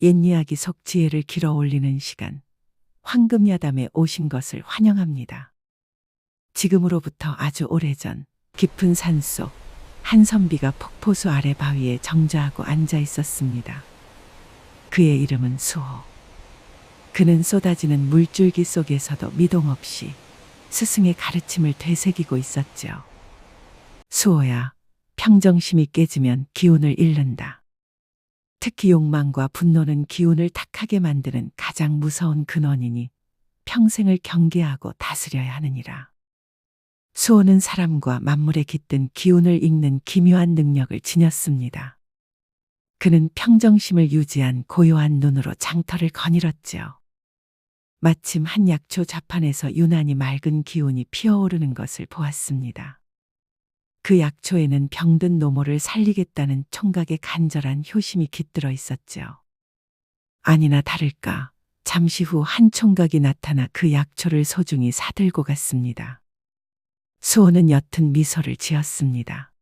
옛 이야기 속 지혜를 길어 올리는 시간, 황금야담에 오신 것을 환영합니다. 지금으로부터 아주 오래전 깊은 산속 한 선비가 폭포수 아래 바위에 정자하고 앉아 있었습니다. 그의 이름은 수호. 그는 쏟아지는 물줄기 속에서도 미동 없이 스승의 가르침을 되새기고 있었죠. 수호야, 평정심이 깨지면 기운을 잃는다. 특히 욕망과 분노는 기운을 탁하게 만드는 가장 무서운 근원이니 평생을 경계하고 다스려야 하느니라. 수호는 사람과 만물에 깃든 기운을 읽는 기묘한 능력을 지녔습니다. 그는 평정심을 유지한 고요한 눈으로 장터를 거닐었지요. 마침 한 약초 좌판에서 유난히 맑은 기운이 피어오르는 것을 보았습니다. 그 약초에는 병든 노모를 살리겠다는 총각의 간절한 효심이 깃들어 있었죠. 아니나 다를까 잠시 후 한 총각이 나타나 그 약초를 소중히 사들고 갔습니다. 수호는 옅은 미소를 지었습니다.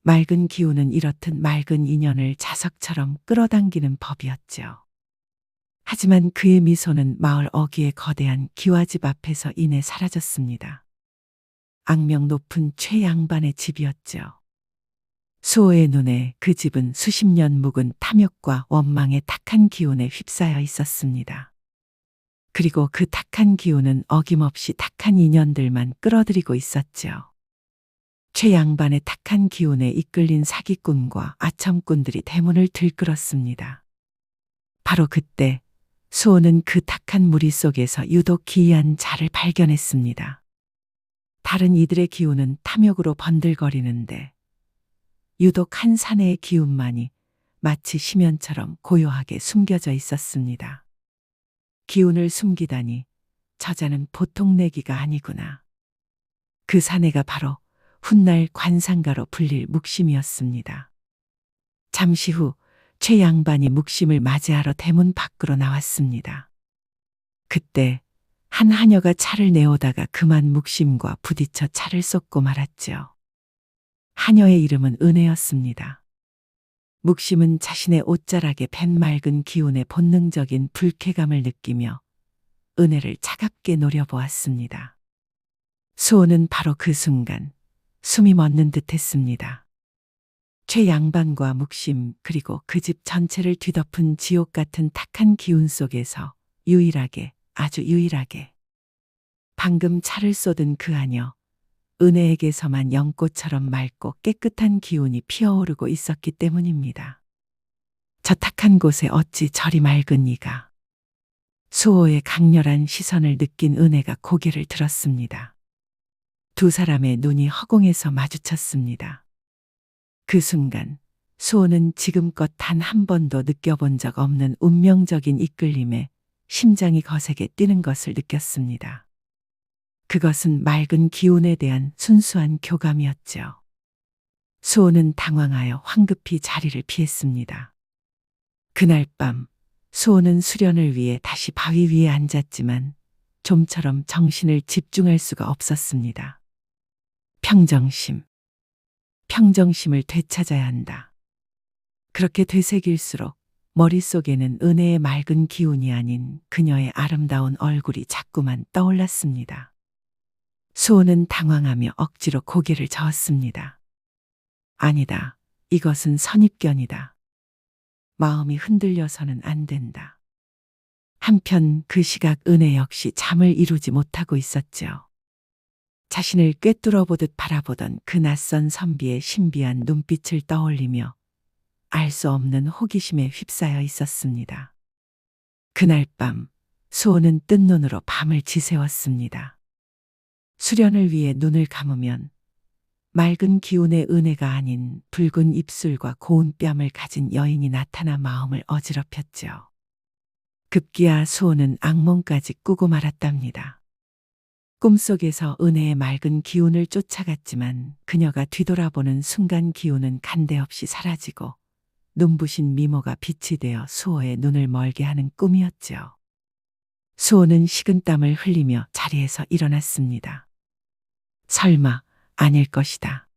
맑은 기운은 이렇듯 맑은 인연을 자석처럼 끌어당기는 법이었죠. 하지만 그의 미소는 마을 어귀의 거대한 기와집 앞에서 이내 사라졌습니다. 악명 높은 최양반의 집이었죠. 수호의 눈에 그 집은 수십 년 묵은 탐욕과 원망의 탁한 기운에 휩싸여 있었습니다. 그리고 그 탁한 기운은 어김없이 탁한 인연들만 끌어들이고 있었죠. 최양반의 탁한 기운에 이끌린 사기꾼과 아첨꾼들이 대문을 들끓었습니다. 바로 그때 수호는 그 탁한 무리 속에서 유독 기이한 자를 발견했습니다. 다른 이들의 기운은 탐욕으로 번들거리는데 유독 한 사내의 기운만이 마치 심연처럼 고요하게 숨겨져 있었습니다. 기운을 숨기다니 저자는 보통 내기가 아니구나. 그 사내가 바로 훗날 관상가로 불릴 묵심이었습니다. 잠시 후 최 양반이 묵심을 맞이하러 대문 밖으로 나왔습니다. 그때 한 하녀가 차를 내오다가 그만 묵심과 부딪혀 차를 쏟고 말았지요. 하녀의 이름은 은혜였습니다. 묵심은 자신의 옷자락에 밴 맑은 기운의 본능적인 불쾌감을 느끼며 은혜를 차갑게 노려보았습니다. 수호는 바로 그 순간 숨이 멎는 듯 했습니다. 최 양반과 묵심 그리고 그 집 전체를 뒤덮은 지옥 같은 탁한 기운 속에서 유일하게 아주 유일하게 방금 차를 쏟은 그 하녀 은혜에게서만 연꽃처럼 맑고 깨끗한 기운이 피어오르고 있었기 때문입니다. 저 탁한 곳에 어찌 저리 맑은 이가. 수호의 강렬한 시선을 느낀 은혜가 고개를 들었습니다. 두 사람의 눈이 허공에서 마주쳤습니다. 그 순간 수호는 지금껏 단 한 번도 느껴본 적 없는 운명적인 이끌림에 심장이 거세게 뛰는 것을 느꼈습니다. 그것은 맑은 기운에 대한 순수한 교감이었죠. 수호는 당황하여 황급히 자리를 피했습니다. 그날 밤 수호는 수련을 위해 다시 바위 위에 앉았지만 좀처럼 정신을 집중할 수가 없었습니다. 평정심을 되찾아야 한다. 그렇게 되새길수록 머릿속에는 은혜의 맑은 기운이 아닌 그녀의 아름다운 얼굴이 자꾸만 떠올랐습니다. 수호는 당황하며 억지로 고개를 저었습니다. 아니다. 이것은 선입견이다. 마음이 흔들려서는 안 된다. 한편 그 시각 은혜 역시 잠을 이루지 못하고 있었죠. 자신을 꿰뚫어 보듯 바라보던 그 낯선 선비의 신비한 눈빛을 떠올리며 알 수 없는 호기심에 휩싸여 있었습니다. 그날 밤 수호는 뜬 눈으로 밤을 지새웠습니다. 수련을 위해 눈을 감으면 맑은 기운의 은혜가 아닌 붉은 입술과 고운 뺨을 가진 여인이 나타나 마음을 어지럽혔죠. 급기야 수호는 악몽까지 꾸고 말았답니다. 꿈속에서 은혜의 맑은 기운을 쫓아갔지만 그녀가 뒤돌아보는 순간 기운은 간데없이 사라지고 눈부신 미모가 빛이 되어 수호의 눈을 멀게 하는 꿈이었죠. 수호는 식은땀을 흘리며 자리에서 일어났습니다. 설마 아닐 것이다.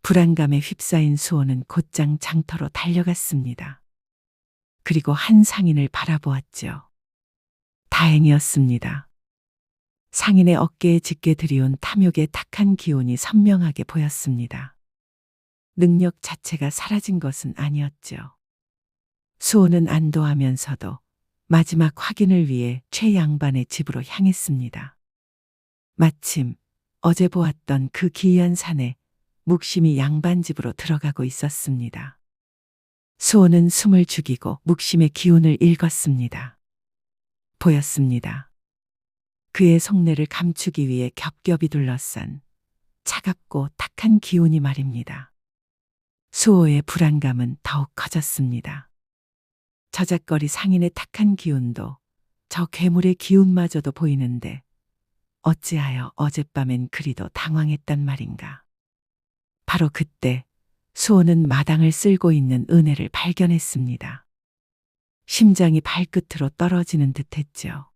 불안감에 휩싸인 수호는 곧장 장터로 달려갔습니다. 그리고 한 상인을 바라보았죠. 다행이었습니다. 상인의 어깨에 짙게 들이온 탐욕의 탁한 기운이 선명하게 보였습니다. 능력 자체가 사라진 것은 아니었죠. 수호는 안도하면서도 마지막 확인을 위해 최 양반의 집으로 향했습니다. 마침 어제 보았던 그 기이한 산에 묵심이 양반 집으로 들어가고 있었습니다. 수호는 숨을 죽이고 묵심의 기운을 읽었습니다. 보였습니다. 그의 속내를 감추기 위해 겹겹이 둘러싼 차갑고 탁한 기운이 말입니다. 수호의 불안감은 더욱 커졌습니다. 저작거리 상인의 탁한 기운도 저 괴물의 기운마저도 보이는데 어찌하여 어젯밤엔 그리도 당황했단 말인가. 바로 그때 수호는 마당을 쓸고 있는 은혜를 발견했습니다. 심장이 발끝으로 떨어지는 듯했죠.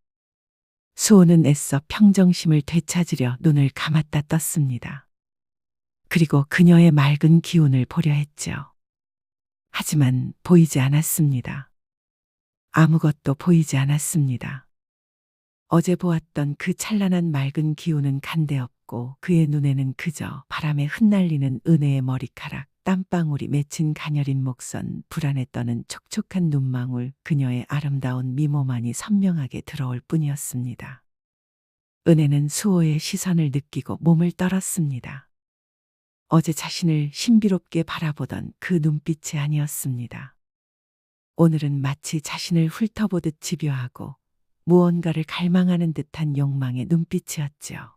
수호는 애써 평정심을 되찾으려 눈을 감았다 떴습니다. 그리고 그녀의 맑은 기운을 보려 했죠. 하지만 보이지 않았습니다. 아무것도 보이지 않았습니다. 어제 보았던 그 찬란한 맑은 기운은 간데없고 그의 눈에는 그저 바람에 흩날리는 은혜의 머리카락, 땀방울이 맺힌 가녀린 목선, 불안에 떠는 촉촉한 눈망울, 그녀의 아름다운 미모만이 선명하게 들어올 뿐이었습니다. 은혜는 수호의 시선을 느끼고 몸을 떨었습니다. 어제 자신을 신비롭게 바라보던 그 눈빛이 아니었습니다. 오늘은 마치 자신을 훑어보듯 집요하고 무언가를 갈망하는 듯한 욕망의 눈빛이었지요.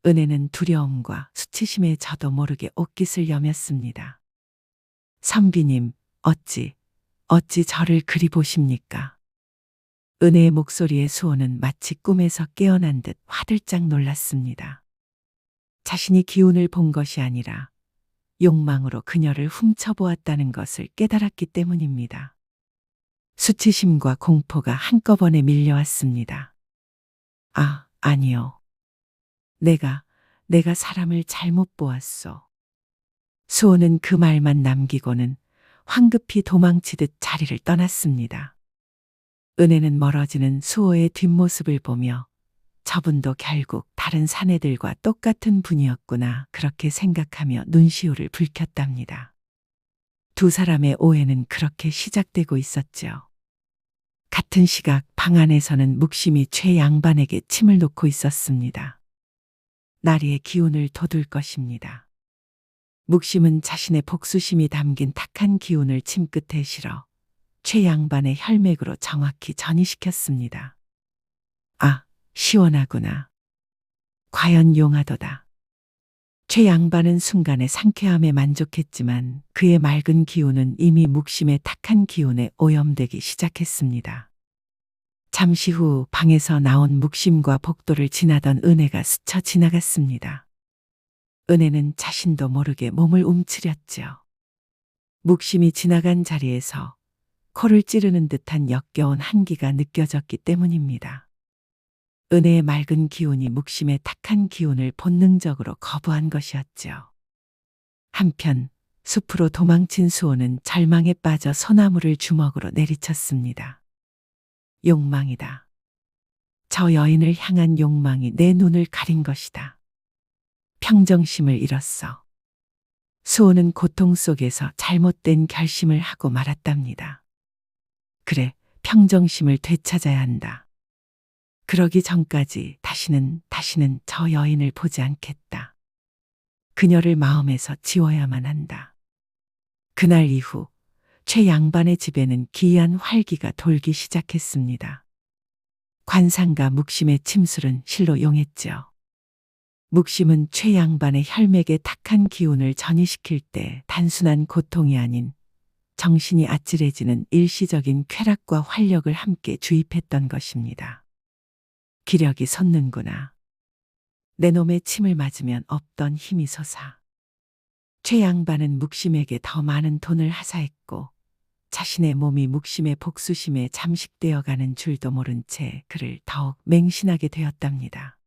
은혜는 두려움과 수치심에 저도 모르게 옷깃을 여몄습니다. 선비님, 어찌 저를 그리 보십니까? 은혜의 목소리의 수호는 마치 꿈에서 깨어난 듯 화들짝 놀랐습니다. 자신이 기운을 본 것이 아니라 욕망으로 그녀를 훔쳐보았다는 것을 깨달았기 때문입니다. 수치심과 공포가 한꺼번에 밀려왔습니다. 아니요. 내가 사람을 잘못 보았소. 수호는 그 말만 남기고는 황급히 도망치듯 자리를 떠났습니다. 은혜는 멀어지는 수호의 뒷모습을 보며 저분도 결국 다른 사내들과 똑같은 분이었구나 그렇게 생각하며 눈시울을 붉혔답니다. 두 사람의 오해는 그렇게 시작되고 있었죠. 같은 시각 방 안에서는 묵심이 최 양반에게 침을 놓고 있었습니다. 나리의 기운을 돋울 것입니다. 묵심은 자신의 복수심이 담긴 탁한 기운을 침끝에 실어 최 양반의 혈맥으로 정확히 전이시켰습니다. 시원하구나. 과연 용하도다. 최 양반은 순간의 상쾌함에 만족했지만 그의 맑은 기운은 이미 묵심의 탁한 기운에 오염되기 시작했습니다. 잠시 후 방에서 나온 묵심과 복도를 지나던 은혜가 스쳐 지나갔습니다. 은혜는 자신도 모르게 몸을 움츠렸죠. 묵심이 지나간 자리에서 코를 찌르는 듯한 역겨운 한기가 느껴졌기 때문입니다. 은혜의 맑은 기운이 묵심의 탁한 기운을 본능적으로 거부한 것이었죠. 한편 숲으로 도망친 수호는 절망에 빠져 소나무를 주먹으로 내리쳤습니다. 욕망이다. 저 여인을 향한 욕망이 내 눈을 가린 것이다. 평정심을 잃었어. 수호는 고통 속에서 잘못된 결심을 하고 말았답니다. 그래, 평정심을 되찾아야 한다. 그러기 전까지 다시는 저 여인을 보지 않겠다. 그녀를 마음에서 지워야만 한다. 그날 이후 최 양반의 집에는 기이한 활기가 돌기 시작했습니다. 관상가 묵심의 침술은 실로 용했죠. 묵심은 최 양반의 혈맥의 탁한 기운을 전이시킬 때 단순한 고통이 아닌 정신이 아찔해지는 일시적인 쾌락과 활력을 함께 주입했던 것입니다. 기력이 솟는구나. 내 놈의 침을 맞으면 없던 힘이 솟아. 최 양반은 묵심에게 더 많은 돈을 하사했고 자신의 몸이 묵심의 복수심에 잠식되어 가는 줄도 모른 채 그를 더욱 맹신하게 되었답니다.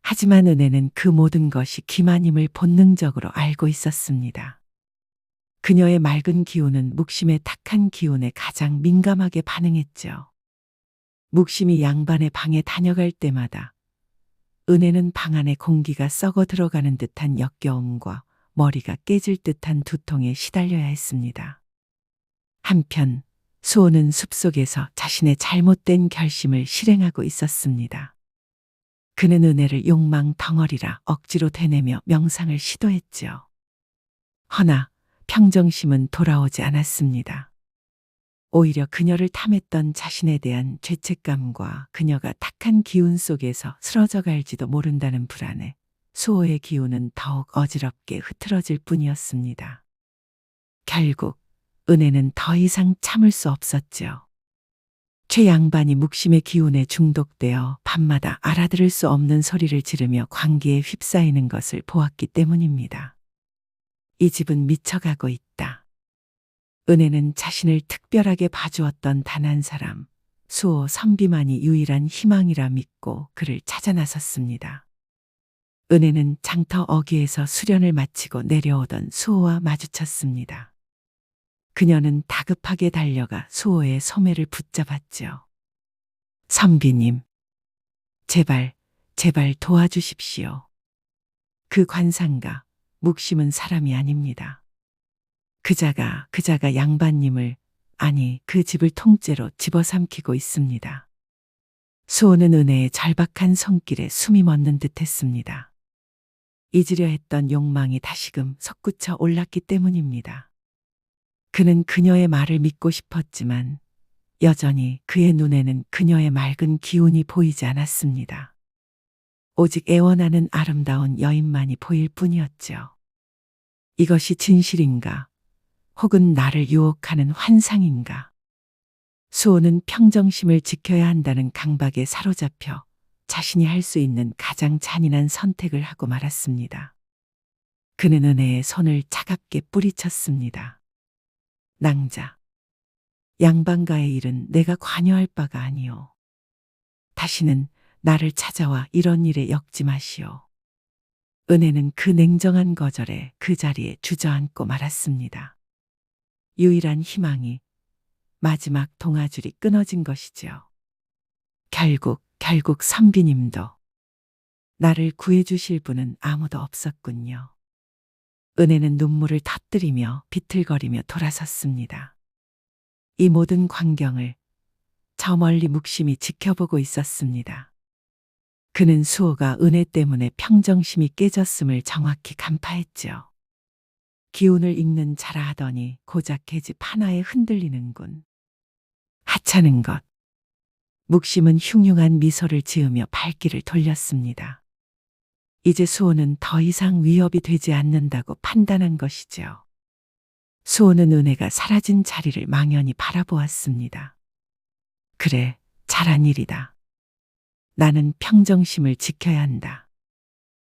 하지만 은혜는 그 모든 것이 기만임을 본능적으로 알고 있었습니다. 그녀의 맑은 기운은 묵심의 탁한 기운에 가장 민감하게 반응했죠. 묵심이 양반의 방에 다녀갈 때마다 은혜는 방 안에 공기가 썩어 들어가는 듯한 역겨움과 머리가 깨질 듯한 두통에 시달려야 했습니다. 한편 수호는 숲속에서 자신의 잘못된 결심을 실행하고 있었습니다. 그는 은혜를 욕망 덩어리라 억지로 되뇌며 명상을 시도했지요. 허나 평정심은 돌아오지 않았습니다. 오히려 그녀를 탐했던 자신에 대한 죄책감과 그녀가 탁한 기운 속에서 쓰러져 갈지도 모른다는 불안에 수호의 기운은 더욱 어지럽게 흐트러질 뿐이었습니다. 결국 은혜는 더 이상 참을 수 없었지요. 최 양반이 묵심의 기운에 중독되어 밤마다 알아들을 수 없는 소리를 지르며 광기에 휩싸이는 것을 보았기 때문입니다. 이 집은 미쳐가고 있다. 은혜는 자신을 특별하게 봐주었던 단 한 사람, 수호 선비만이 유일한 희망이라 믿고 그를 찾아 나섰습니다. 은혜는 장터 어귀에서 수련을 마치고 내려오던 수호와 마주쳤습니다. 그녀는 다급하게 달려가 수호의 소매를 붙잡았지요. 선비님, 제발 도와주십시오. 그 관상가, 묵심은 사람이 아닙니다. 그자가 양반님을, 아니 그 집을 통째로 집어삼키고 있습니다. 수호는 은혜의 절박한 손길에 숨이 멎는 듯 했습니다. 잊으려 했던 욕망이 다시금 솟구쳐 올랐기 때문입니다. 그는 그녀의 말을 믿고 싶었지만 여전히 그의 눈에는 그녀의 맑은 기운이 보이지 않았습니다. 오직 애원하는 아름다운 여인만이 보일 뿐이었죠. 이것이 진실인가? 혹은 나를 유혹하는 환상인가? 수호는 평정심을 지켜야 한다는 강박에 사로잡혀 자신이 할 수 있는 가장 잔인한 선택을 하고 말았습니다. 그는 은혜의 손을 차갑게 뿌리쳤습니다. 낭자, 양반가의 일은 내가 관여할 바가 아니오. 다시는 나를 찾아와 이런 일에 엮지 마시오. 은혜는 그 냉정한 거절에 그 자리에 주저앉고 말았습니다. 유일한 희망이 마지막 동아줄이 끊어진 것이지요. 결국 선비님도 나를 구해주실 분은 아무도 없었군요. 은혜는 눈물을 터뜨리며 비틀거리며 돌아섰습니다. 이 모든 광경을 저 멀리 묵심이 지켜보고 있었습니다. 그는 수호가 은혜 때문에 평정심이 깨졌음을 정확히 간파했지요. 기운을 읽는 자라 하더니 고작 계집 하나에 흔들리는군. 하찮은 것. 묵심은 흉흉한 미소를 지으며 발길을 돌렸습니다. 이제 수호는 더 이상 위협이 되지 않는다고 판단한 것이죠. 수호는 은혜가 사라진 자리를 망연히 바라보았습니다. 그래, 잘한 일이다. 나는 평정심을 지켜야 한다.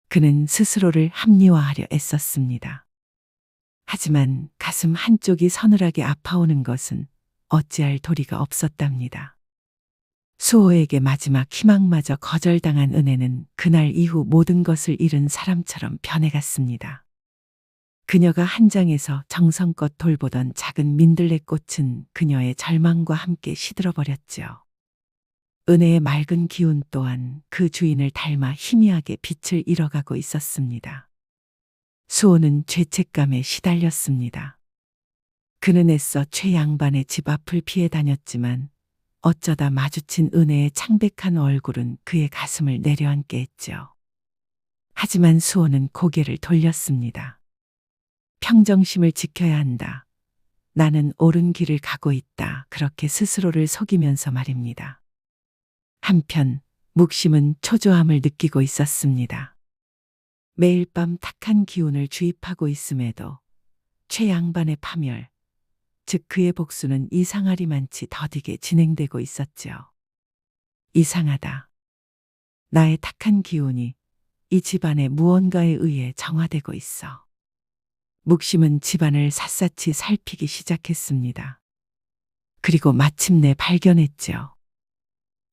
그는 스스로를 합리화하려 애썼습니다. 하지만 가슴 한쪽이 서늘하게 아파오는 것은 어찌할 도리가 없었답니다. 수호에게 마지막 희망마저 거절당한 은혜는 그날 이후 모든 것을 잃은 사람처럼 변해갔습니다. 그녀가 한장에서 정성껏 돌보던 작은 민들레꽃은 그녀의 절망과 함께 시들어버렸지요. 은혜의 맑은 기운 또한 그 주인을 닮아 희미하게 빛을 잃어가고 있었습니다. 수호는 죄책감에 시달렸습니다. 그는 애써 최 양반의 집 앞을 피해 다녔지만 어쩌다 마주친 은혜의 창백한 얼굴은 그의 가슴을 내려앉게 했죠. 하지만 수호는 고개를 돌렸습니다. 평정심을 지켜야 한다. 나는 옳은 길을 가고 있다. 그렇게 스스로를 속이면서 말입니다. 한편 묵심은 초조함을 느끼고 있었습니다. 매일 밤 탁한 기운을 주입하고 있음에도 최 양반의 파멸, 즉 그의 복수는 이상하리만치 더디게 진행되고 있었지요. 이상하다. 나의 탁한 기운이 이 집안의 무언가에 의해 정화되고 있어. 묵심은 집안을 샅샅이 살피기 시작했습니다. 그리고 마침내 발견했지요.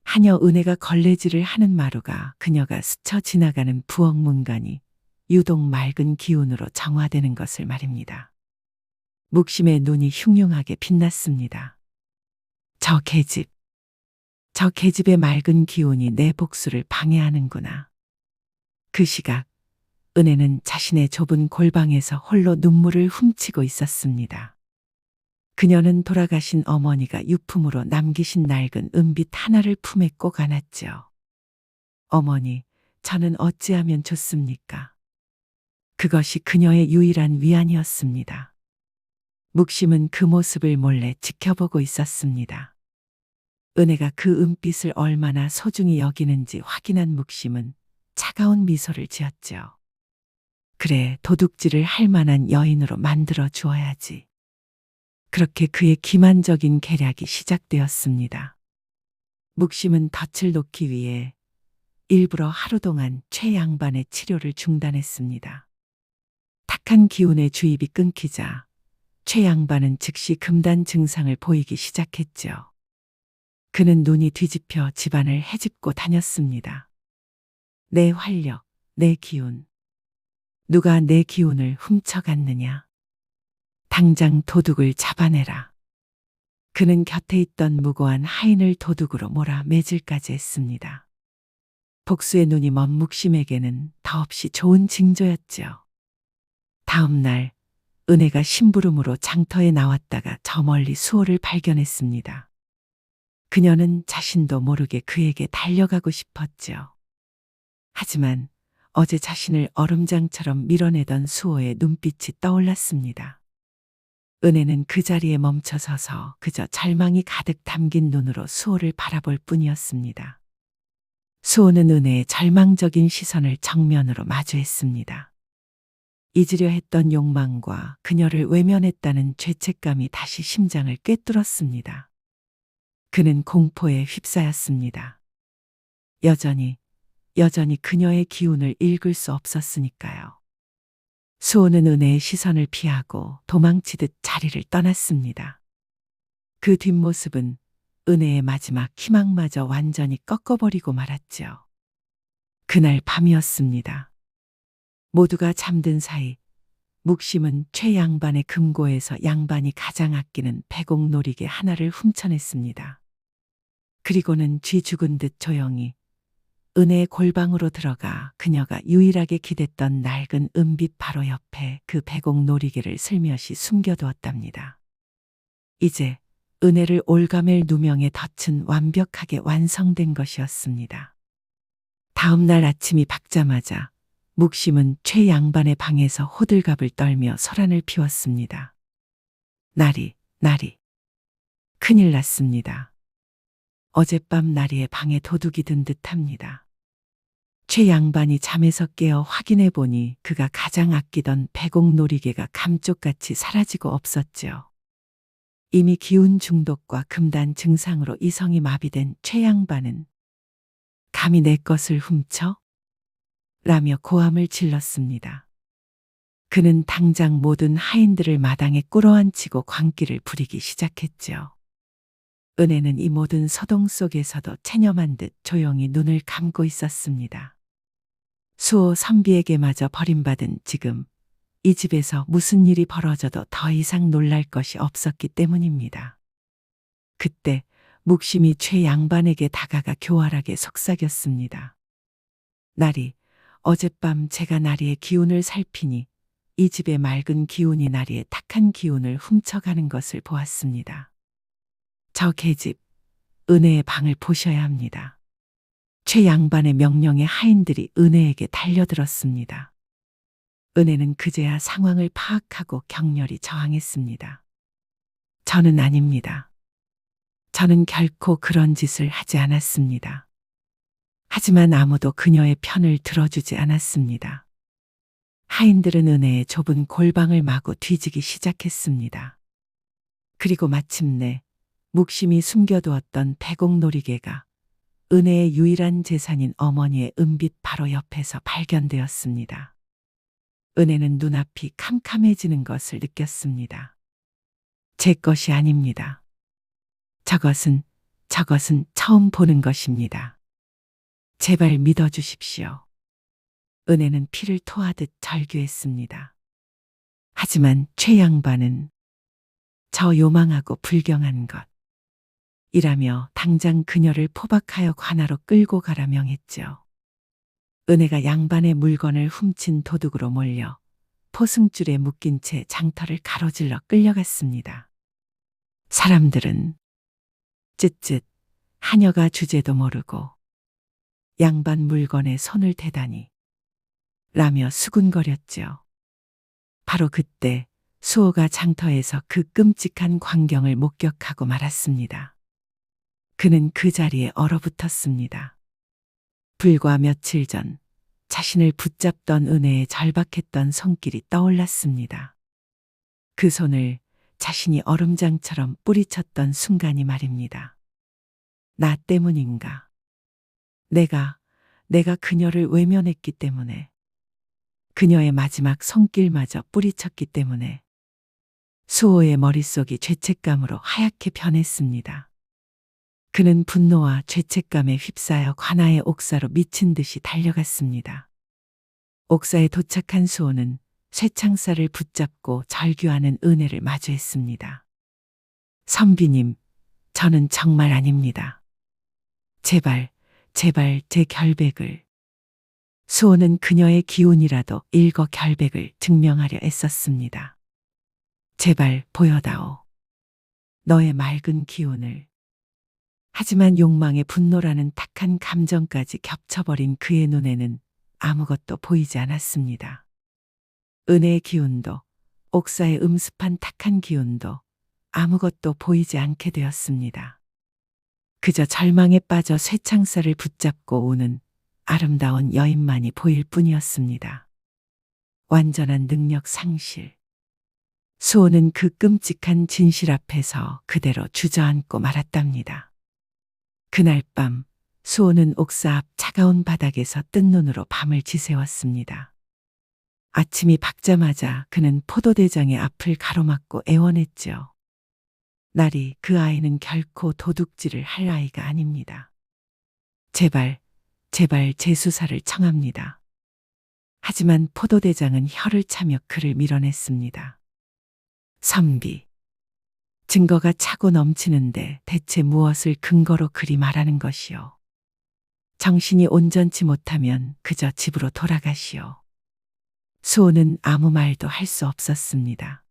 하녀 은혜가 걸레질을 하는 마루가 그녀가 스쳐 지나가는 부엌 문간이 유독 맑은 기운으로 정화되는 것을 말입니다. 묵심의 눈이 흉흉하게 빛났습니다. 저 계집, 저 계집의 맑은 기운이 내 복수를 방해하는구나. 그 시각 은혜는 자신의 좁은 골방에서 홀로 눈물을 훔치고 있었습니다. 그녀는 돌아가신 어머니가 유품으로 남기신 낡은 은빛 하나를 품에 꼭 안았지요. 어머니, 저는 어찌하면 좋습니까? 그것이 그녀의 유일한 위안이었습니다. 묵심은 그 모습을 몰래 지켜보고 있었습니다. 은혜가 그 은빛을 얼마나 소중히 여기는지 확인한 묵심은 차가운 미소를 지었지요. 그래, 도둑질을 할 만한 여인으로 만들어 주어야지. 그렇게 그의 기만적인 계략이 시작되었습니다. 묵심은 덫을 놓기 위해 일부러 하루 동안 최 양반의 치료를 중단했습니다. 탁한 기운의 주입이 끊기자 최 양반은 즉시 금단 증상을 보이기 시작했죠. 그는 눈이 뒤집혀 집안을 헤집고 다녔습니다. 내 활력, 내 기운. 누가 내 기운을 훔쳐갔느냐? 당장 도둑을 잡아내라. 그는 곁에 있던 무고한 하인을 도둑으로 몰아 매질까지 했습니다. 복수의 눈이 먼 묵심에게는 더없이 좋은 징조였지요. 다음 날 은혜가 심부름으로 장터에 나왔다가 저 멀리 수호를 발견했습니다. 그녀는 자신도 모르게 그에게 달려가고 싶었지요. 하지만 어제 자신을 얼음장처럼 밀어내던 수호의 눈빛이 떠올랐습니다. 은혜는 그 자리에 멈춰 서서 그저 절망이 가득 담긴 눈으로 수호를 바라볼 뿐이었습니다. 수호는 은혜의 절망적인 시선을 정면으로 마주했습니다. 잊으려 했던 욕망과 그녀를 외면했다는 죄책감이 다시 심장을 꿰뚫었습니다. 그는 공포에 휩싸였습니다. 여전히 그녀의 기운을 읽을 수 없었으니까요. 수호는 은혜의 시선을 피하고 도망치듯 자리를 떠났습니다. 그 뒷모습은 은혜의 마지막 희망마저 완전히 꺾어버리고 말았지요. 그날 밤이었습니다. 모두가 잠든 사이 묵심은 최 양반의 금고에서 양반이 가장 아끼는 백옥 놀이개 하나를 훔쳐냈습니다. 그리고는 쥐 죽은 듯 조용히 은혜의 골방으로 들어가 그녀가 유일하게 기댔던 낡은 은빛 바로 옆에 그 백옥 놀이개를 슬며시 숨겨두었답니다. 이제 은혜를 올가맬 누명의 덫은 완벽하게 완성된 것이었습니다. 다음 날 아침이 밝자마자 묵심은 최 양반의 방에서 호들갑을 떨며 소란을 피웠습니다. 나리, 큰일 났습니다. 어젯밤 나리의 방에 도둑이 든 듯합니다. 최 양반이 잠에서 깨어 확인해 보니 그가 가장 아끼던 백옥 놀이개가 감쪽같이 사라지고 없었지요. 이미 기운 중독과 금단 증상으로 이성이 마비된 최 양반은 감히 내 것을 훔쳐? 라며 고함을 질렀습니다. 그는 당장 모든 하인들을 마당에 꿇어앉히고 광기를 부리기 시작했지요. 은혜는 이 모든 소동 속에서도 체념한 듯 조용히 눈을 감고 있었습니다. 수호 선비에게마저 버림받은 지금 이 집에서 무슨 일이 벌어져도 더 이상 놀랄 것이 없었기 때문입니다. 그때 묵심이 최 양반에게 다가가 교활하게 속삭였습니다. 나리, 어젯밤 제가 나리의 기운을 살피니 이 집의 맑은 기운이 나리의 탁한 기운을 훔쳐가는 것을 보았습니다. 저 계집, 은혜의 방을 보셔야 합니다. 최 양반의 명령에 하인들이 은혜에게 달려들었습니다. 은혜는 그제야 상황을 파악하고 격렬히 저항했습니다. 저는 아닙니다. 저는 결코 그런 짓을 하지 않았습니다. 하지만 아무도 그녀의 편을 들어주지 않았습니다. 하인들은 은혜의 좁은 골방을 마구 뒤지기 시작했습니다. 그리고 마침내 묵심이 숨겨두었던 백옥 놀이개가 은혜의 유일한 재산인 어머니의 은빛 바로 옆에서 발견되었습니다. 은혜는 눈앞이 캄캄해지는 것을 느꼈습니다. 제 것이 아닙니다. 저것은 처음 보는 것입니다. 제발 믿어주십시오. 은혜는 피를 토하듯 절규했습니다. 하지만 최 양반은 저 요망하고 불경한 것. 이라며 당장 그녀를 포박하여 관하로 끌고 가라 명했지요. 은혜가 양반의 물건을 훔친 도둑으로 몰려 포승줄에 묶인 채 장터를 가로질러 끌려갔습니다. 사람들은 쯧쯧 하녀가 주제도 모르고 양반 물건에 손을 대다니 라며 수군거렸지요. 바로 그때 수호가 장터에서 그 끔찍한 광경을 목격하고 말았습니다. 그는 그 자리에 얼어붙었습니다. 불과 며칠 전 자신을 붙잡던 은혜의 절박했던 손길이 떠올랐습니다. 그 손을 자신이 얼음장처럼 뿌리쳤던 순간이 말입니다. 나 때문인가? 내가 그녀를 외면했기 때문에, 그녀의 마지막 손길마저 뿌리쳤기 때문에 수호의 머릿속이 죄책감으로 하얗게 변했습니다. 그는 분노와 죄책감에 휩싸여 관아의 옥사로 미친 듯이 달려갔습니다. 옥사에 도착한 수호는 쇠창살을 붙잡고 절규하는 은혜를 마주했습니다. 선비님, 저는 정말 아닙니다. 제발 제 결백을. 수호는 그녀의 기운이라도 읽어 결백을 증명하려 애썼습니다. 제발 보여다오. 너의 맑은 기운을. 하지만 욕망의 분노라는 탁한 감정까지 겹쳐버린 그의 눈에는 아무것도 보이지 않았습니다. 은혜의 기운도, 옥사의 음습한 탁한 기운도 아무것도 보이지 않게 되었습니다. 그저 절망에 빠져 쇠창살을 붙잡고 우는 아름다운 여인만이 보일 뿐이었습니다. 완전한 능력 상실. 수호는 그 끔찍한 진실 앞에서 그대로 주저앉고 말았답니다. 그날 밤 수호는 옥사 앞 차가운 바닥에서 뜬 눈으로 밤을 지새웠습니다. 아침이 밝자마자 그는 포도대장의 앞을 가로막고 애원했지요. 나리, 그 아이는 결코 도둑질을 할 아이가 아닙니다. 제발 재수사를 청합니다. 하지만 포도대장은 혀를 차며 그를 밀어냈습니다. 선비, 증거가 차고 넘치는데 대체 무엇을 근거로 그리 말하는 것이오. 정신이 온전치 못하면 그저 집으로 돌아가시오. 수호는 아무 말도 할 수 없었습니다.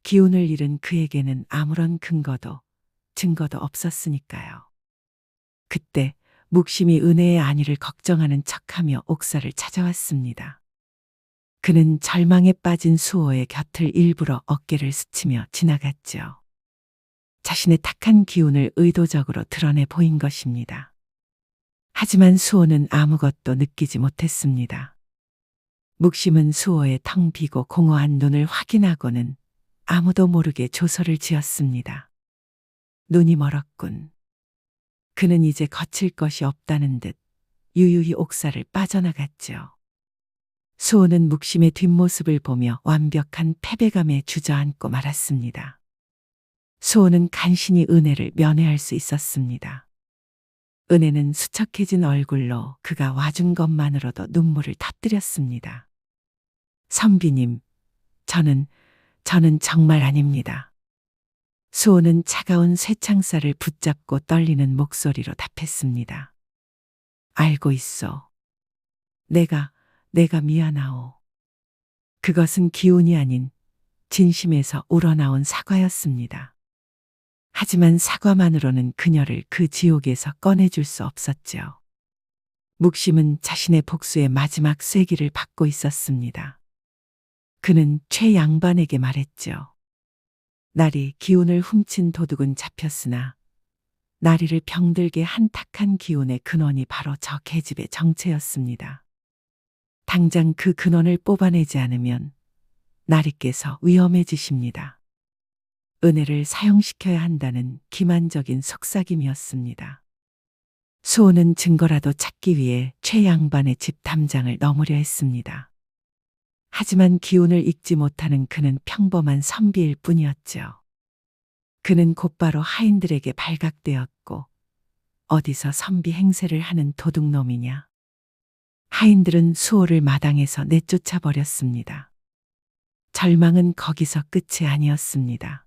기운을 잃은 그에게는 아무런 근거도 증거도 없었으니까요. 그때 묵심이 은혜의 안위를 걱정하는 척하며 옥사를 찾아왔습니다. 그는 절망에 빠진 수호의 곁을 일부러 어깨를 스치며 지나갔죠. 자신의 탁한 기운을 의도적으로 드러내 보인 것입니다. 하지만 수호는 아무것도 느끼지 못했습니다. 묵심은 수호의 텅 비고 공허한 눈을 확인하고는 아무도 모르게 조소를 지었습니다. 눈이 멀었군. 그는 이제 거칠 것이 없다는 듯 유유히 옥사를 빠져나갔죠. 수호는 묵심의 뒷모습을 보며 완벽한 패배감에 주저앉고 말았습니다. 수호는 간신히 은혜를 면회할 수 있었습니다. 은혜는 수척해진 얼굴로 그가 와준 것만으로도 눈물을 터뜨렸습니다. 선비님, 저는 정말 아닙니다. 수호는 차가운 쇠창살을 붙잡고 떨리는 목소리로 답했습니다. 알고 있어. 내가 미안하오. 그것은 기운이 아닌 진심에서 우러나온 사과였습니다. 하지만 사과만으로는 그녀를 그 지옥에서 꺼내줄 수 없었죠. 묵심은 자신의 복수의 마지막 쐐기를 받고 있었습니다. 그는 최 양반에게 말했죠. 나리, 기운을 훔친 도둑은 잡혔으나 나리를 병들게 한 탁한 기운의 근원이 바로 저 계집의 정체였습니다. 당장 그 근원을 뽑아내지 않으면 나리께서 위험해지십니다. 은혜를 사용시켜야 한다는 기만적인 속삭임이었습니다. 수호는 증거라도 찾기 위해 최 양반의 집 담장을 넘으려 했습니다. 하지만 기운을 읽지 못하는 그는 평범한 선비일 뿐이었죠. 그는 곧바로 하인들에게 발각되었고 어디서 선비 행세를 하는 도둑놈이냐. 하인들은 수호를 마당에서 내쫓아 버렸습니다. 절망은 거기서 끝이 아니었습니다.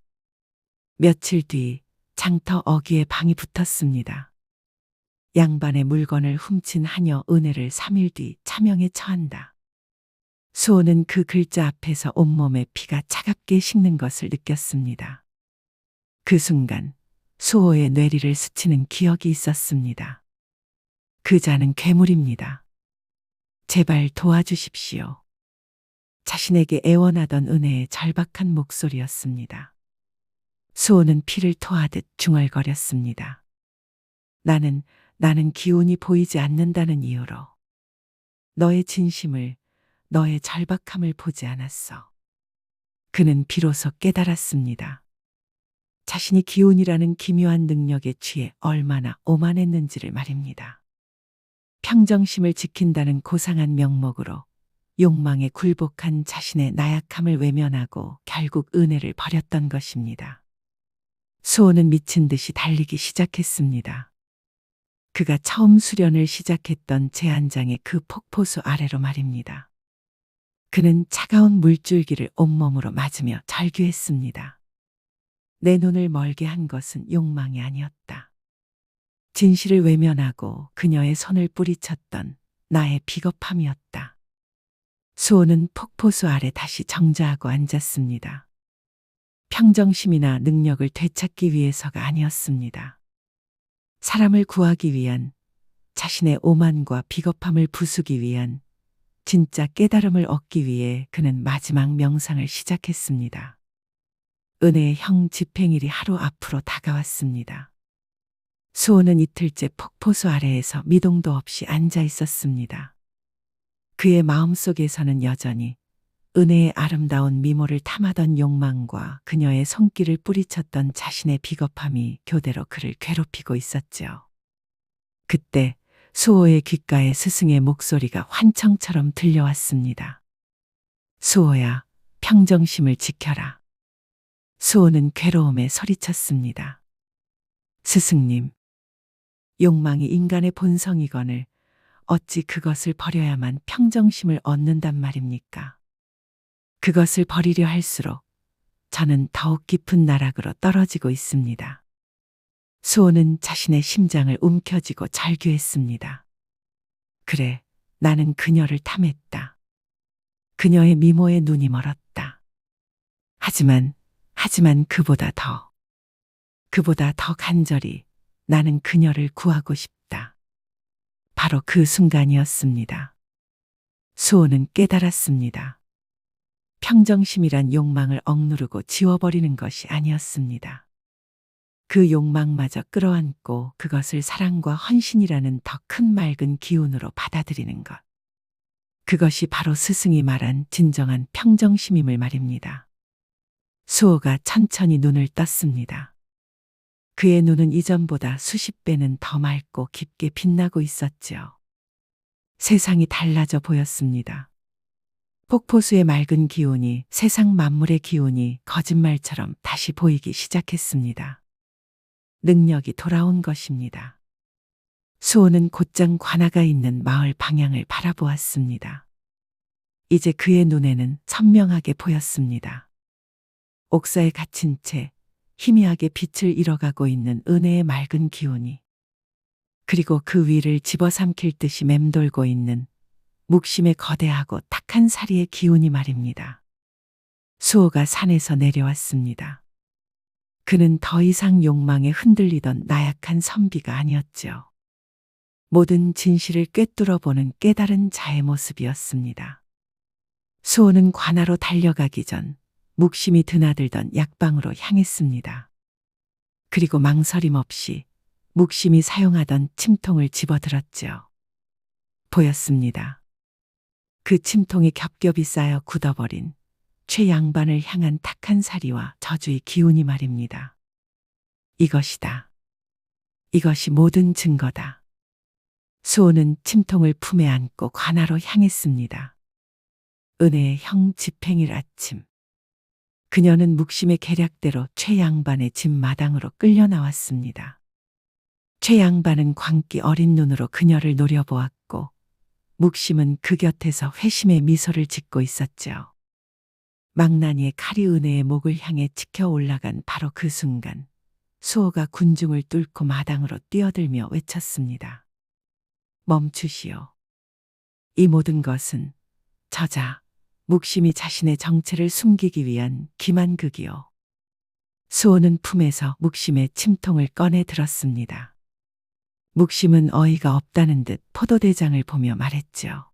며칠 뒤 장터 어귀에 방이 붙었습니다. 양반의 물건을 훔친 하녀 은혜를 3일 뒤 차명에 처한다. 수호는 그 글자 앞에서 온몸에 피가 차갑게 식는 것을 느꼈습니다. 그 순간 수호의 뇌리를 스치는 기억이 있었습니다. 그 자는 괴물입니다. 제발 도와주십시오. 자신에게 애원하던 은혜의 절박한 목소리였습니다. 수호는 피를 토하듯 중얼거렸습니다. 나는 기운이 보이지 않는다는 이유로 너의 진심을, 너의 절박함을 보지 않았어. 그는 비로소 깨달았습니다. 자신이 기운이라는 기묘한 능력에 취해 얼마나 오만했는지를 말입니다. 평정심을 지킨다는 고상한 명목으로 욕망에 굴복한 자신의 나약함을 외면하고 결국 은혜를 버렸던 것입니다. 수호는 미친 듯이 달리기 시작했습니다. 그가 처음 수련을 시작했던 제한장의 그 폭포수 아래로 말입니다. 그는 차가운 물줄기를 온몸으로 맞으며 절규했습니다. 내 눈을 멀게 한 것은 욕망이 아니었다. 진실을 외면하고 그녀의 손을 뿌리쳤던 나의 비겁함이었다. 수호는 폭포수 아래 다시 정자하고 앉았습니다. 평정심이나 능력을 되찾기 위해서가 아니었습니다. 사람을 구하기 위한, 자신의 오만과 비겁함을 부수기 위한, 진짜 깨달음을 얻기 위해 그는 마지막 명상을 시작했습니다. 은혜의 형 집행일이 하루 앞으로 다가왔습니다. 수호는 이틀째 폭포수 아래에서 미동도 없이 앉아 있었습니다. 그의 마음속에서는 여전히 은혜의 아름다운 미모를 탐하던 욕망과 그녀의 손길을 뿌리쳤던 자신의 비겁함이 교대로 그를 괴롭히고 있었죠. 그때 수호의 귓가에 스승의 목소리가 환청처럼 들려왔습니다. 수호야, 평정심을 지켜라. 수호는 괴로움에 소리쳤습니다. 스승님, 욕망이 인간의 본성이거늘 어찌 그것을 버려야만 평정심을 얻는단 말입니까? 그것을 버리려 할수록 저는 더욱 깊은 나락으로 떨어지고 있습니다. 수호는 자신의 심장을 움켜쥐고 절규했습니다. 그래, 나는 그녀를 탐했다. 그녀의 미모에 눈이 멀었다. 하지만 그보다 더 간절히 나는 그녀를 구하고 싶다. 바로 그 순간이었습니다. 수호는 깨달았습니다. 평정심이란 욕망을 억누르고 지워버리는 것이 아니었습니다. 그 욕망마저 끌어안고 그것을 사랑과 헌신이라는 더 큰 맑은 기운으로 받아들이는 것. 그것이 바로 스승이 말한 진정한 평정심임을 말입니다. 수호가 천천히 눈을 떴습니다. 그의 눈은 이전보다 수십 배는 더 맑고 깊게 빛나고 있었지요. 세상이 달라져 보였습니다. 폭포수의 맑은 기운이, 세상 만물의 기운이 거짓말처럼 다시 보이기 시작했습니다. 능력이 돌아온 것입니다. 수호는 곧장 관아가 있는 마을 방향을 바라보았습니다. 이제 그의 눈에는 선명하게 보였습니다. 옥사에 갇힌 채 희미하게 빛을 잃어가고 있는 은혜의 맑은 기운이, 그리고 그 위를 집어삼킬 듯이 맴돌고 있는 묵심의 거대하고 탁한 사리의 기운이 말입니다. 수호가 산에서 내려왔습니다. 그는 더 이상 욕망에 흔들리던 나약한 선비가 아니었죠. 모든 진실을 꿰뚫어 보는 깨달은 자의 모습이었습니다. 수호는 관아로 달려가기 전 묵심이 드나들던 약방으로 향했습니다. 그리고 망설임 없이 묵심이 사용하던 침통을 집어들었죠. 보였습니다. 그 침통이 겹겹이 쌓여 굳어버린 최 양반을 향한 탁한 사리와 저주의 기운이 말입니다. 이것이다. 이것이 모든 증거다. 수호는 침통을 품에 안고 관아로 향했습니다. 은혜의 형 집행일 아침. 그녀는 묵심의 계략대로 최 양반의 집 마당으로 끌려 나왔습니다. 최 양반은 광기 어린 눈으로 그녀를 노려보았고 묵심은 그 곁에서 회심의 미소를 짓고 있었죠. 망나니의 칼이 은혜의 목을 향해 치켜 올라간 바로 그 순간 수호가 군중을 뚫고 마당으로 뛰어들며 외쳤습니다. 멈추시오. 이 모든 것은 저자 묵심이 자신의 정체를 숨기기 위한 기만극이요. 수호는 품에서 묵심의 침통을 꺼내 들었습니다. 묵심은 어이가 없다는 듯 포도대장을 보며 말했지요.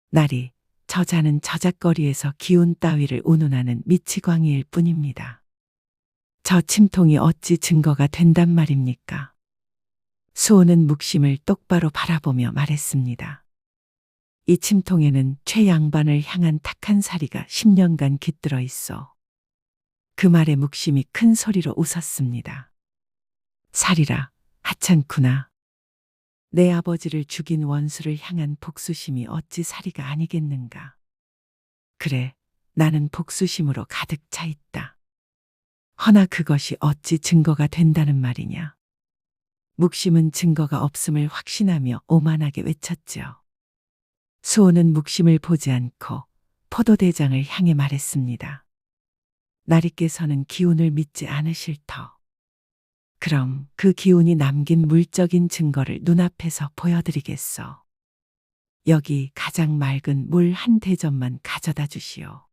나리, 저자는 저작거리에서 기운 따위를 운운하는 미치광이일 뿐입니다. 저 침통이 어찌 증거가 된단 말입니까? 수호는 묵심을 똑바로 바라보며 말했습니다. 이 침통에는 최양반을 향한 탁한 사리가 10년간 깃들어 있어. 그 말에 묵심이 큰 소리로 웃었습니다. 사리라, 하찮구나. 내 아버지를 죽인 원수를 향한 복수심이 어찌 사리가 아니겠는가. 그래, 나는 복수심으로 가득 차 있다. 허나 그것이 어찌 증거가 된다는 말이냐. 묵심은 증거가 없음을 확신하며 오만하게 외쳤지요. 수호는 묵심을 보지 않고 포도대장을 향해 말했습니다. 나리께서는 기운을 믿지 않으실 터. 그럼 그 기운이 남긴 물적인 증거를 눈앞에서 보여드리겠소. 여기 가장 맑은 물 한 대접만 가져다 주시오.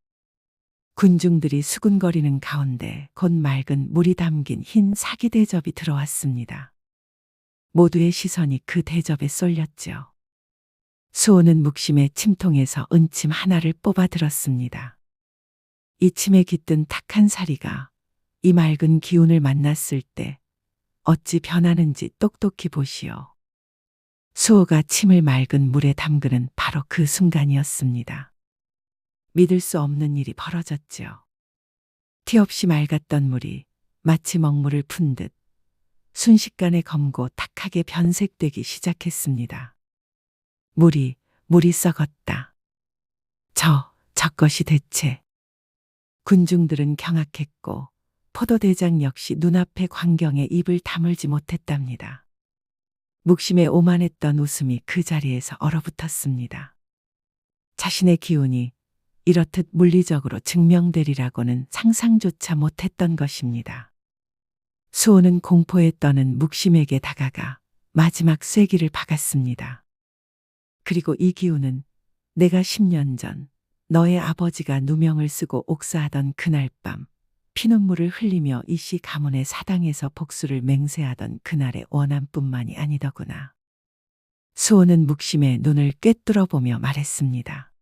군중들이 수군거리는 가운데 곧 맑은 물이 담긴 흰 사기 대접이 들어왔습니다. 모두의 시선이 그 대접에 쏠렸지요. 수호는 묵심의 침통에서 은침 하나를 뽑아 들었습니다. 이 침에 깃든 탁한 사리가 이 맑은 기운을 만났을 때 어찌 변하는지 똑똑히 보시오. 수호가 침을 맑은 물에 담그는 바로 그 순간이었습니다. 믿을 수 없는 일이 벌어졌지요. 티 없이 맑았던 물이 마치 먹물을 푼 듯 순식간에 검고 탁하게 변색되기 시작했습니다. 물이 썩었다. 저것이 대체. 군중들은 경악했고 포도대장 역시 눈앞의 광경에 입을 다물지 못했답니다. 묵심에 오만했던 웃음이 그 자리에서 얼어붙었습니다. 자신의 기운이 이렇듯 물리적으로 증명되리라고는 상상조차 못했던 것입니다. 수호는 공포에 떠는 묵심에게 다가가 마지막 쐐기를 박았습니다. 그리고 이 기운은 내가 10년 전 너의 아버지가 누명을 쓰고 옥사하던 그날 밤 피눈물을 흘리며 이씨 가문의 사당에서 복수를 맹세하던 그날의 원한뿐만이 아니더구나. 수호는 묵심의 눈을 꿰뚫어 보며 말했습니다.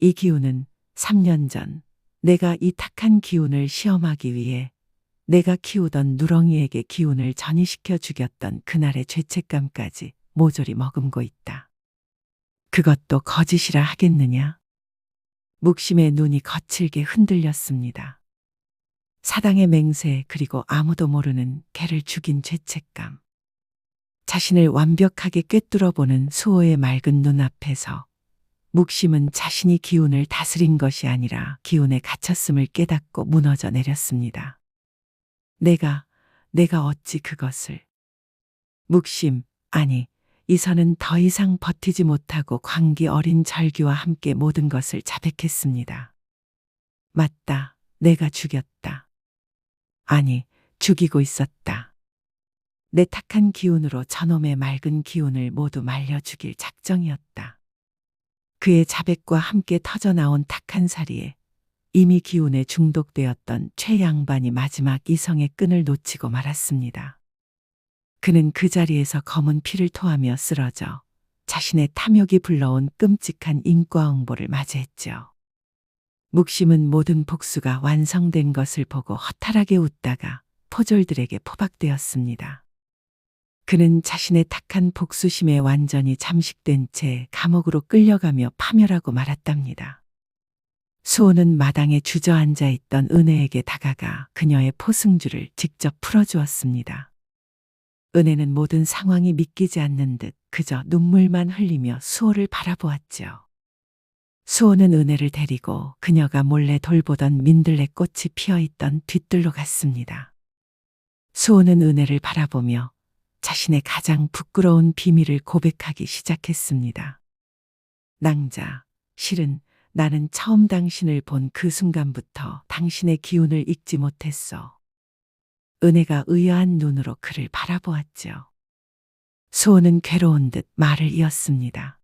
이 기운은 3년 전 내가 이 탁한 기운을 시험하기 위해 내가 키우던 누렁이에게 기운을 전이시켜 죽였던 그날의 죄책감까지 모조리 머금고 있다. 그것도 거짓이라 하겠느냐? 묵심의 눈이 거칠게 흔들렸습니다. 사당의 맹세 그리고 아무도 모르는 개를 죽인 죄책감. 자신을 완벽하게 꿰뚫어 보는 수호의 맑은 눈앞에서 묵심은 자신이 기운을 다스린 것이 아니라 기운에 갇혔음을 깨닫고 무너져 내렸습니다. 내가 어찌 그것을. 묵심, 아니, 이선은 더 이상 버티지 못하고 광기 어린 절규와 함께 모든 것을 자백했습니다. 맞다, 내가 죽였다. 아니, 죽이고 있었다. 내 탁한 기운으로 저놈의 맑은 기운을 모두 말려 죽일 작정이었다. 그의 자백과 함께 터져나온 탁한 사리에 이미 기운에 중독되었던 최양반이 마지막 이성의 끈을 놓치고 말았습니다. 그는 그 자리에서 검은 피를 토하며 쓰러져 자신의 탐욕이 불러온 끔찍한 인과응보를 맞이했죠. 묵심은 모든 복수가 완성된 것을 보고 허탈하게 웃다가 포졸들에게 포박되었습니다. 그는 자신의 탁한 복수심에 완전히 잠식된 채 감옥으로 끌려가며 파멸하고 말았답니다. 수호는 마당에 주저앉아 있던 은혜에게 다가가 그녀의 포승줄을 직접 풀어주었습니다. 은혜는 모든 상황이 믿기지 않는 듯 그저 눈물만 흘리며 수호를 바라보았지요. 수호는 은혜를 데리고 그녀가 몰래 돌보던 민들레 꽃이 피어있던 뒤뜰로 갔습니다. 수호는 은혜를 바라보며 자신의 가장 부끄러운 비밀을 고백하기 시작했습니다. 낭자, 실은 나는 처음 당신을 본 그 순간부터 당신의 기운을 잊지 못했어. 은혜가 의아한 눈으로 그를 바라보았죠. 수호는 괴로운 듯 말을 이었습니다.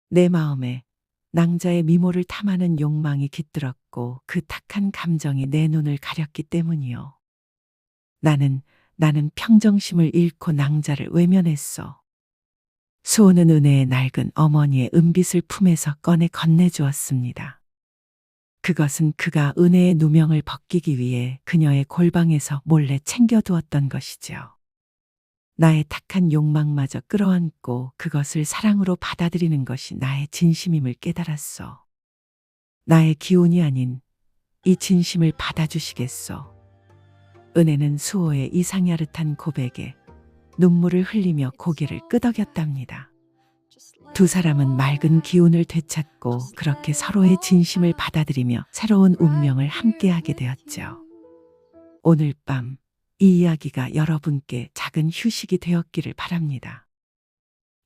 내 마음에 낭자의 미모를 탐하는 욕망이 깃들었고 그 탁한 감정이 내 눈을 가렸기 때문이요. 나는 평정심을 잃고 낭자를 외면했어. 수호는 은혜의 낡은 어머니의 은빛을 품에서 꺼내 건네주었습니다. 그것은 그가 은혜의 누명을 벗기기 위해 그녀의 골방에서 몰래 챙겨두었던 것이죠. 나의 탁한 욕망마저 끌어안고 그것을 사랑으로 받아들이는 것이 나의 진심임을 깨달았어. 나의 기운이 아닌 이 진심을 받아주시겠어. 은혜는 수호의 이상야릇한 고백에 눈물을 흘리며 고개를 끄덕였답니다. 두 사람은 맑은 기운을 되찾고 그렇게 서로의 진심을 받아들이며 새로운 운명을 함께하게 되었죠. 오늘 밤 이 이야기가 여러분께 작은 휴식이 되었기를 바랍니다.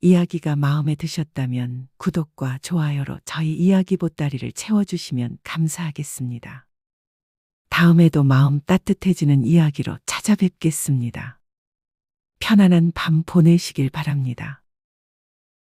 이야기가 마음에 드셨다면 구독과 좋아요로 저희 이야기 보따리를 채워주시면 감사하겠습니다. 다음에도 마음 따뜻해지는 이야기로 찾아뵙겠습니다. 편안한 밤 보내시길 바랍니다.